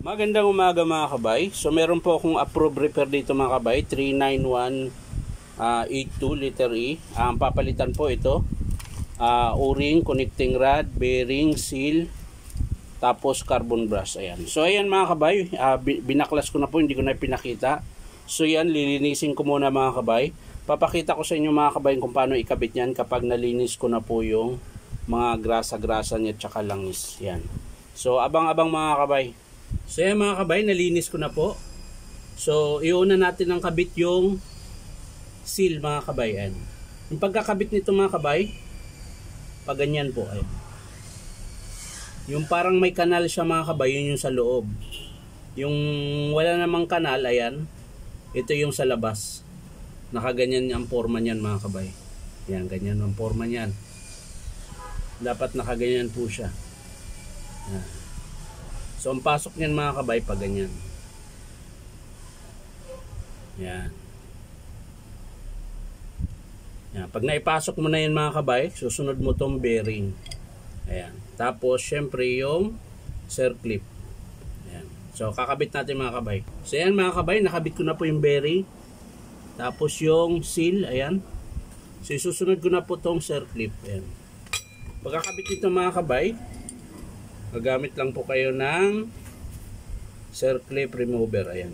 Magandang umaga mga kabay. So meron po akong approved repair dito mga kabay, 39182 letter E. Ang papalitan po ito, o-ring, connecting rod, bearing, seal, tapos carbon brush. Ayan. So ayan mga kabay, binaklas ko na po, hindi ko na pinakita. So yan, lilinisin ko muna mga kabay. Papakita ko sa inyo mga kabay kung paano ikabit yan kapag nalinis ko na po yung mga grasa-grasa niya tsaka langis. Yan. So abang-abang mga kabay. So yan mga kabay, nalinis ko na po. So iuna natin ang kabit yung seal mga kabay. Ayan. Yung pagkakabit nito mga kabay, pag ganyan po. Ayan. Yung parang may kanal siya mga kabay, yun yung sa loob. Yung wala namang kanal, ayan, ito yung sa labas. Nakaganyan ang forma niyan mga kabay. Yan, ganyan ang forma niyan. Dapat nakaganyan po siya. Yan. So ang pasok niyan mga kabay pag ganyan. Yan. Yan. Pag naipasok mo na yan mga kabay, susunod mo tong bearing. Ayan. Tapos syempre yung circlip. Ayan. So kakabit natin mga kabay. So ayan mga kabay, nakabit ko na po yung bearing. Tapos yung seal, ayan. So susunod ko na po tong circlip. Ayan. Pagkakabit nito mga kabay, gagamit lang po kayo ng circlip remover. Ayan.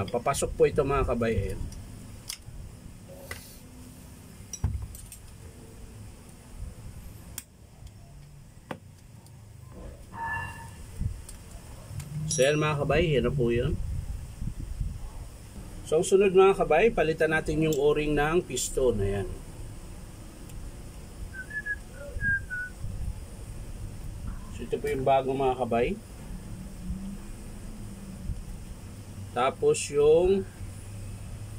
Papasok po ito mga kabay. Ayan. So yan mga kabay, yan na po yun. So ang sunod mga kabay, palitan natin yung o-ring ng piston. Ayan. So ito po yung bago mga kabay. Tapos yung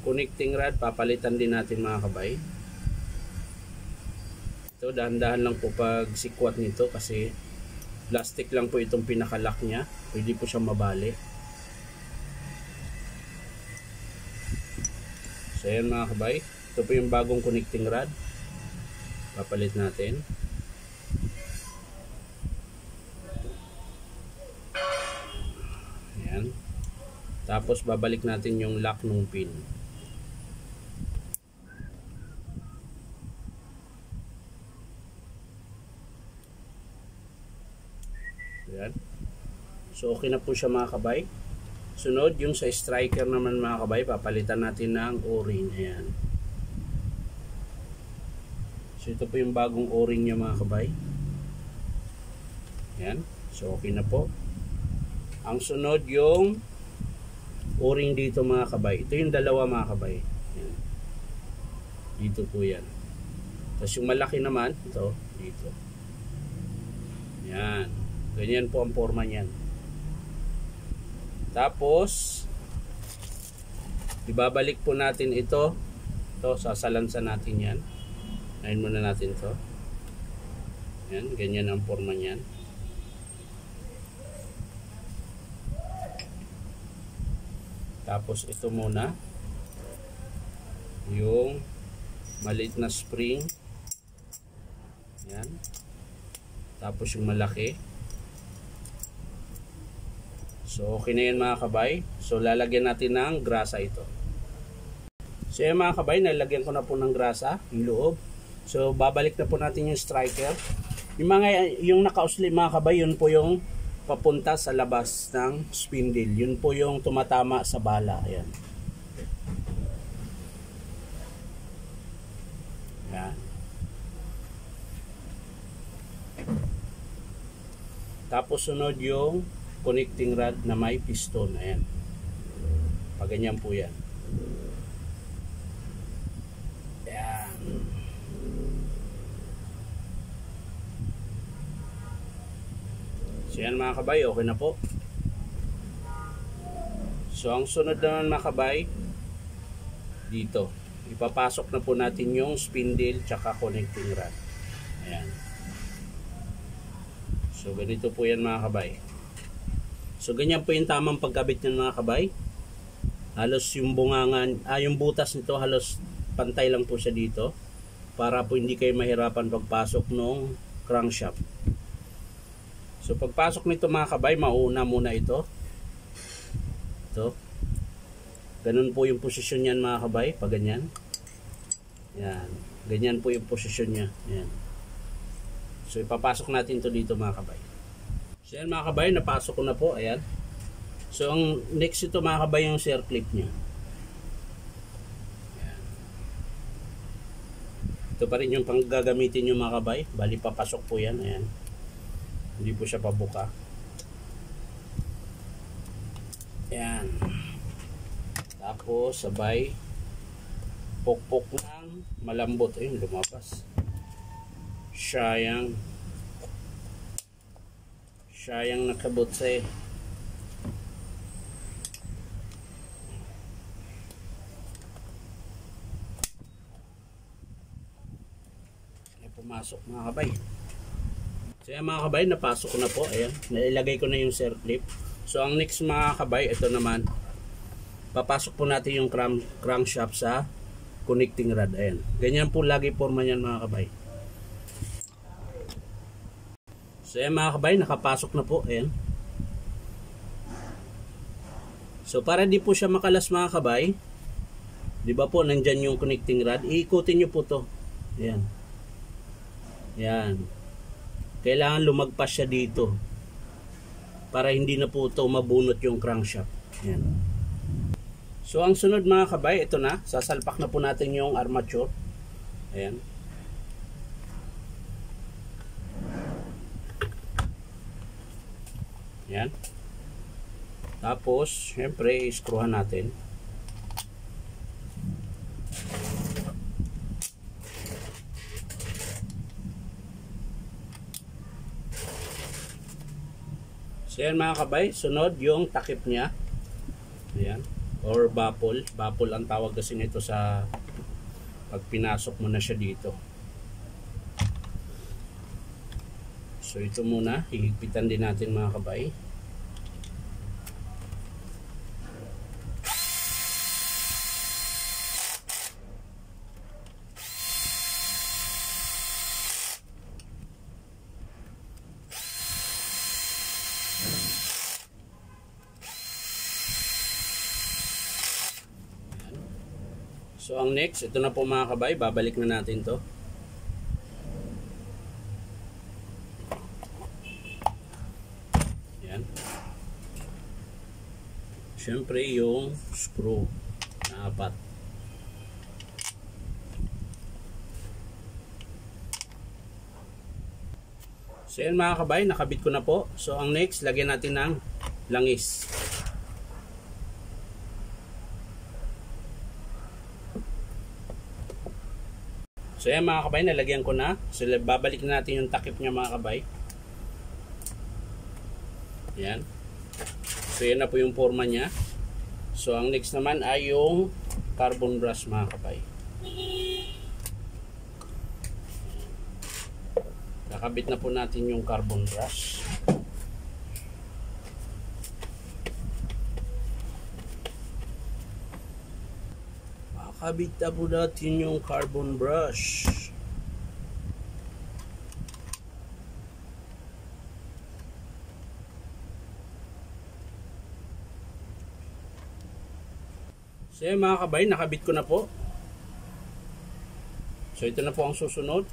connecting rod, papalitan din natin mga kabay. Ito, dahan-dahan lang po pag sikwat nito kasi plastic lang po itong pinakalock niya. Pwede po siyang mabali. So ayan mga kabay. Ito po yung bagong connecting rod. Papalit natin. Ayan. Tapos babalik natin yung lock ng pin. Ayan. So okay na po siya mga kabay. Sunod yung sa striker naman mga kabay, papalitan natin ng o-ring. Ayan. So ito po yung bagong o-ring niya mga kabay. Ayan. So okay na po. Ang sunod yung o-ring dito mga kabay. Ito yung dalawa mga kabay. Ayan. Dito po yan. Tapos yung malaki naman, ito, dito. Ayan. Ganyan po ang forma niyan. Tapos ibabalik po natin ito. Ito, sasalansan natin yan. Ayun muna natin ito. Ayan, ganyan ang forma niyan. Tapos ito muna. Yung maliit na spring. Ayan. Tapos yung malaki. So okay na yan mga kabay. So lalagyan natin ng grasa ito. So yan mga kabay, nalagyan ko na po ng grasa yung loob. So babalik na po natin yung striker. Yung nakausli mga kabay, yun po yung papunta sa labas ng spindle. Yun po yung tumatama sa bala. Ayan. Ayan. Tapos sunod yung connecting rod na may piston. Ayan. Pag ganyan po yan. Ayan. So yan mga kabay, okay na po. So ang sunod naman mga kabay, dito. Ipapasok na po natin yung spindle tsaka connecting rod. Ayan. So ganito po yan mga kabay. So ganyan po yung tamang pagkabit niyan mga kabay. Halos yung bungangan, yung butas nito halos pantay lang po siya dito para po hindi kayo mahirapan pagpasok ng crankshaft. So pagpasok nito mga kabay, mauna muna ito. Ito. Ganun po yung posisyon niyan mga kabay, pag ganyan. Yan. Ganyan po yung posisyon niya. Yan. So ipapasok natin to dito mga kabay. So yan mga kabay, napasok ko na po. Ayan. So ang next ito mga kabay yung circlip niya. Ayan. Ito pa rin yung panggagamitin nyo mga kabay. Bali papasok po yan. Ayan. Hindi po siya pabuka. Ayan. Tapos sabay pokpok lang malambot. Ayun, lumabas. Sayang nakabutse. Ay, pumasok mga kabay. So yan mga kabay, napasok ko na po. Ayan, nailagay ko na yung circlip. So ang next mga kabay, ito naman, papasok po natin yung crankshaft sa connecting rod. Ayan, ganyan po lagi forma niyan mga kabay. So yan mga kabay, nakapasok na po. Ayan. So para di po siya makalas mga kabay, di ba po nandyan yung connecting rod, iikutin nyo po to. Ayan. Ayan. Kailangan lumagpas siya dito para hindi na po ito mabunot yung crankshaft. Ayan. So ang sunod mga kabay, ito na, sasalpak na po natin yung armature. Ayan. Ayan. Tapos syempre i-screwhan natin. So yan mga kabay, sunod yung takip niya. Ayan. Or baffle. Baffle ang tawag kasi nito sa pag pinasok mo na siya dito. So ito muna, hihigpitan din natin mga kabay. So ang next, ito na po mga kabay, babalik na natin to. Yan. Siyempre yung screw na 4. So yan mga kabay, nakabit ko na po. So ang next, lagyan natin ng langis. So yan mga kabay, nalagyan ko na. So babalik na natin yung takip niya mga kabay. Yan. So yan na po yung forma niya. So ang next naman ay yung carbon brush mga kabay. Nakabit na po natin yung carbon brush. Nakabit na po natin yung carbon brush. So yan mga kabay, nakabit ko na po. So ito na po ang susunod.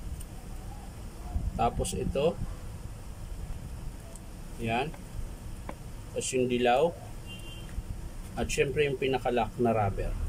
Tapos ito. Yan. Tapos yung dilaw. At syempre yung pinakalock na rubber.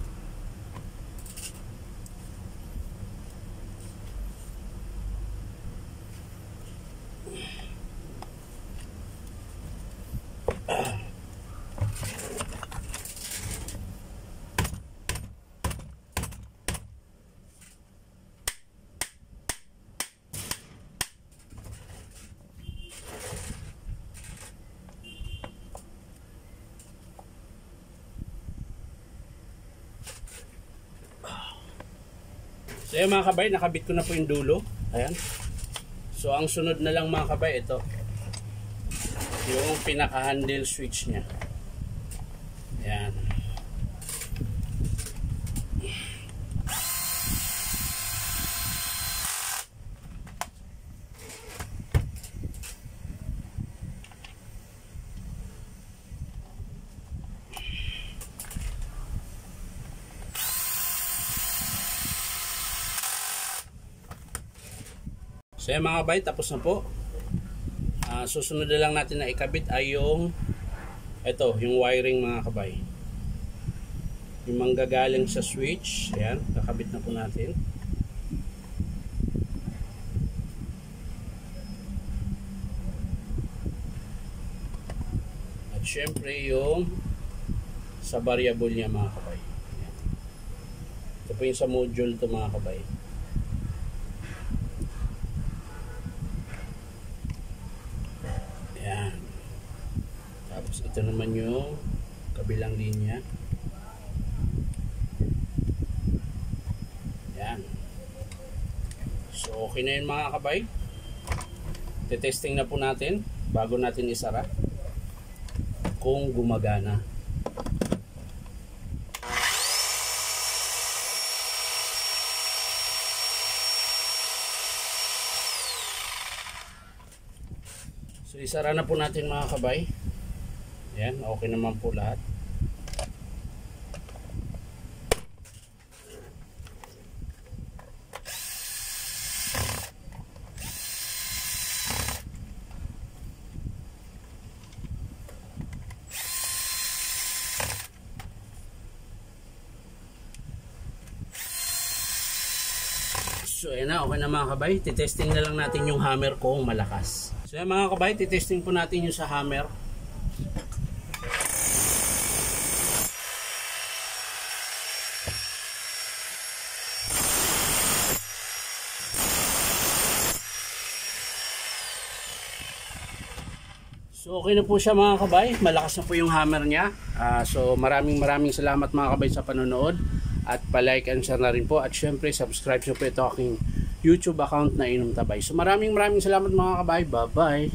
So yan mga kabay, nakabit ko na po yung dulo. Ayan. So ang sunod na lang mga kabay, ito. Yung pinaka-handle switch niya. Ayan. So yan mga kabay, tapos na po. Susunod na lang natin na ikabit ay yung yung wiring mga kabay. Yung manggagaling sa switch, ayan, kakabit na po natin. At syempre yung sa variable niya mga kabay. Ayan. Ito po yung sa module to mga kabay. Ayan. Tapos ito naman yung kabilang linya. Ayan. So okay na yun mga kabay. Tetesting na po natin bago natin isara kung gumagana. So isara na po natin mga kabay. Ayan, okay naman po lahat. So ayan na, okay na mga kabay. Titesting na lang natin yung hammer kung malakas. So ayan mga kabay, titesting po natin yung sa hammer. So okay na po siya mga kabay. Malakas na po yung hammer niya. So maraming salamat mga kabay sa panonood. At pa-like and share na rin po. At syempre subscribe nyo po ito aking YouTube account na Inom Tabay. So maraming salamat mga kabay. Bye bye.